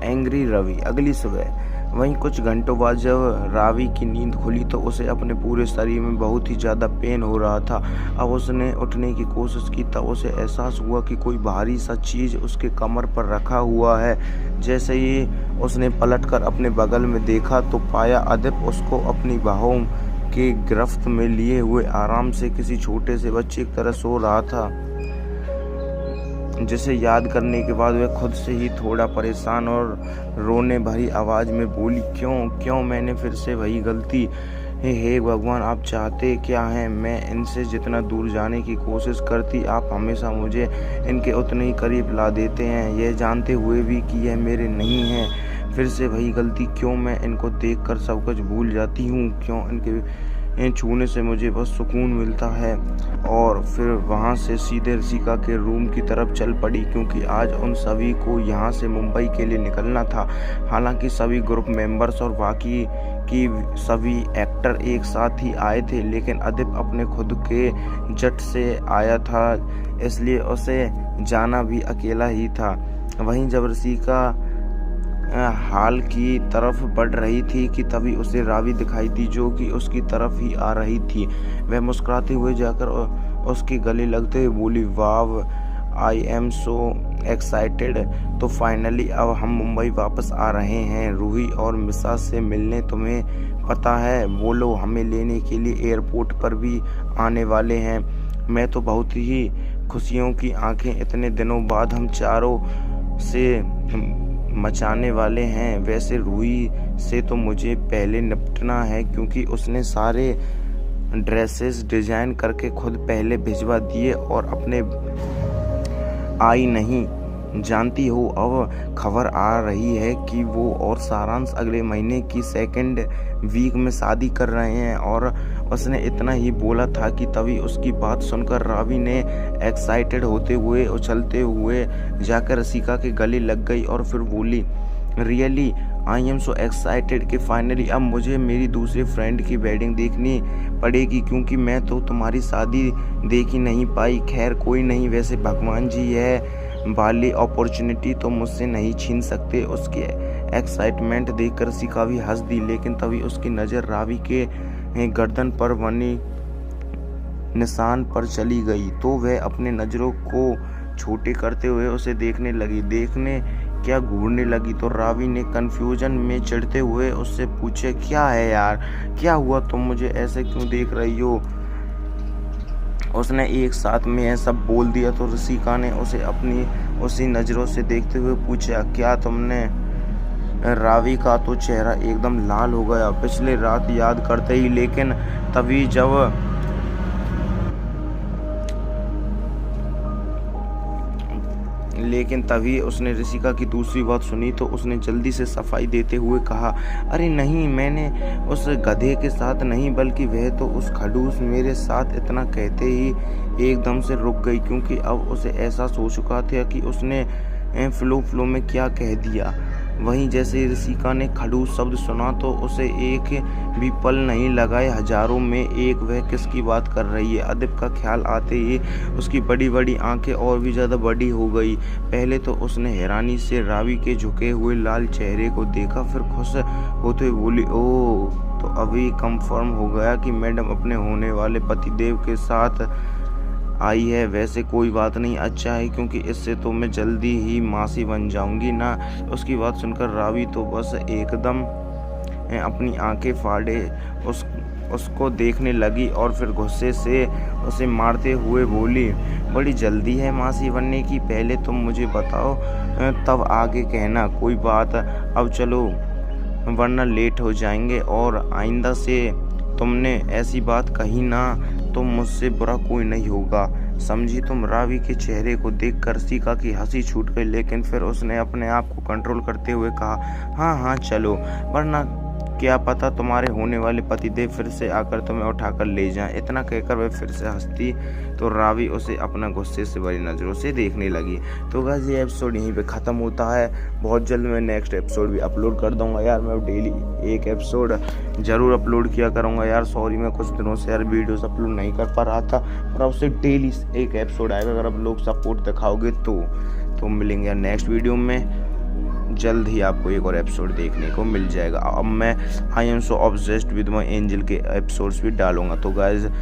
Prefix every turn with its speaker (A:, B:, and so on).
A: Angry Ravi. अगली सुबह वहीं कुछ घंटों बाद जब रावी की नींद खुली तो उसे अपने पूरे शरीर में बहुत ही ज़्यादा पेन हो रहा था। अब उसने उठने की कोशिश की तब उसे एहसास हुआ कि कोई भारी सा चीज़ उसके कमर पर रखा हुआ है। जैसे ही उसने पलटकर अपने बगल में देखा तो पाया अदिप उसको अपनी बाहों के गिरफ्त में लिए हुए आराम से किसी छोटे से बच्चे की तरह सो रहा था, जिसे याद करने के बाद वह खुद से ही थोड़ा परेशान और रोने भरी आवाज़ में बोली, क्यों मैंने फिर से वही गलती। हे भगवान, आप चाहते क्या हैं? मैं इनसे जितना दूर जाने की कोशिश करती आप हमेशा मुझे इनके उतने ही करीब ला देते हैं, यह जानते हुए भी कि यह मेरे नहीं हैं। फिर से वही गलती, क्यों मैं इनको देखकर सब कुछ भूल जाती हूँ, क्यों इनके छूने से मुझे बस सुकून मिलता है। और फिर वहाँ से सीधे ऋषिका के रूम की तरफ चल पड़ी, क्योंकि आज उन सभी को यहाँ से मुंबई के लिए निकलना था। हालांकि सभी ग्रुप मेंबर्स और बाकी की सभी एक्टर एक साथ ही आए थे, लेकिन अदिप अपने खुद के जट से आया था, इसलिए उसे जाना भी अकेला ही था। वहीं जब ऋषिका हाल की तरफ बढ़ रही थी कि तभी उसे रावी दिखाई दी, जो कि उसकी तरफ ही आ रही थी। वह मुस्कुराते हुए जाकर उसके गले लगते हुए बोली, वाव, आई एम सो एक्साइटेड। तो फाइनली अब हम मुंबई वापस आ रहे हैं रूही और मिसा से मिलने। तुम्हें पता है वो लोग हमें लेने के लिए एयरपोर्ट पर भी आने वाले हैं। मैं तो बहुत ही खुशियों की आंखें इतने दिनों बाद हम चारों से मचाने वाले हैं। वैसे रूही से तो मुझे पहले निपटना है, क्योंकि उसने सारे ड्रेसेस डिजाइन करके खुद पहले भिजवा दिए और अपने आई नहीं। जानती हो अब खबर आ रही है कि वो और सारांश अगले महीने की सेकंड वीक में शादी कर रहे हैं। और उसने इतना ही बोला था कि तभी उसकी बात सुनकर रावी ने एक्साइटेड होते हुए उछलते हुए जाकर ऋषिका के गले लग गई और फिर बोली, really I am so excited कि फाइनली अब मुझे मेरी दूसरे फ्रेंड की वेडिंग देखनी पड़ेगी, क्योंकि मैं तो तुम्हारी शादी देख ही नहीं पाई। खैर कोई नहीं, वैसे भगवान जी है वाली अपॉर्चुनिटी तो मुझसे नहीं छीन सकते। उसकी एक्साइटमेंट देखकर ऋषिका भी हंस दी, लेकिन तभी उसकी नज़र रावी के गर्दन पर बनी निशान पर चली गई तो वह अपने नज़रों को छोटे करते हुए उसे देखने क्या घूरने लगी। तो रावी ने कंफ्यूजन में चढ़ते हुए उससे पूछे, क्या है यार, क्या हुआ, तुम मुझे ऐसे क्यों देख रही हो? उसने एक साथ में यह सब बोल दिया तो ऋषिका ने उसे अपनी उसी नज़रों से देखते हुए पूछा, क्या तुमने? रावी का तो चेहरा एकदम लाल हो गया पिछले रात याद करते ही, लेकिन तभी उसने ऋषिका की दूसरी बात सुनी तो उसने जल्दी से सफाई देते हुए कहा, अरे नहीं, मैंने उस गधे के साथ नहीं, बल्कि वह तो उस खड़ूस मेरे साथ। इतना कहते ही एकदम से रुक गई, क्योंकि अब उसे एहसास हो चुका था कि उसने फ्लो में क्या कह दिया। वहीं जैसे ऋषिका ने खड़ूस शब्द सुना तो उसे एक भी पल नहीं लगाए हजारों में एक वह किसकी बात कर रही है। अदिप का ख्याल आते ही उसकी बड़ी बड़ी आंखें और भी ज़्यादा बड़ी हो गई। पहले तो उसने हैरानी से रावी के झुके हुए लाल चेहरे को देखा, फिर खुश होते हुए बोली, ओह, तो अभी कंफर्म हो गया कि मैडम अपने होने वाले पतिदेव के साथ आई है। वैसे कोई बात नहीं, अच्छा है, क्योंकि इससे तो मैं जल्दी ही मासी बन जाऊंगी ना। उसकी बात सुनकर रावी तो बस एकदम अपनी आंखें फाड़े उसको देखने लगी और फिर गुस्से से उसे मारते हुए बोली, बड़ी जल्दी है मासी बनने की, पहले तुम मुझे बताओ तब आगे कहना। कोई बात, अब चलो वरना लेट हो जाएंगे, और आइंदा से तुमने ऐसी बात कही ना तो मुझसे बुरा कोई नहीं होगा, समझी तुम? रावी के चेहरे को देखकर ऋषिका की हंसी छूट गई, लेकिन फिर उसने अपने आप को कंट्रोल करते हुए कहा, हाँ चलो, वरना क्या पता तुम्हारे होने वाले पतिदेव फिर से आकर तुम्हें उठाकर ले जाएं। इतना कहकर वह फिर से हंसती तो रावी उसे अपना गुस्से से भरी नज़रों से देखने लगी। तो गाइस ये एपिसोड यहीं पे ख़त्म होता है। बहुत जल्द मैं नेक्स्ट एपिसोड भी अपलोड कर दूंगा यार। मैं डेली एक एपिसोड ज़रूर अपलोड किया करूँगा यार। सॉरी, मैं कुछ दिनों से यार वीडियोस अपलोड नहीं कर पा रहा था, पर अब से डेली एक एपिसोड आएगा। अगर आप लोग सपोर्ट दिखाओगे तो मिलेंगे यार नेक्स्ट वीडियो में। जल्द ही आपको एक और एपिसोड देखने को मिल जाएगा। अब मैं I am so obsessed with my angel के एपिसोड्स भी डालूंगा। तो गाइज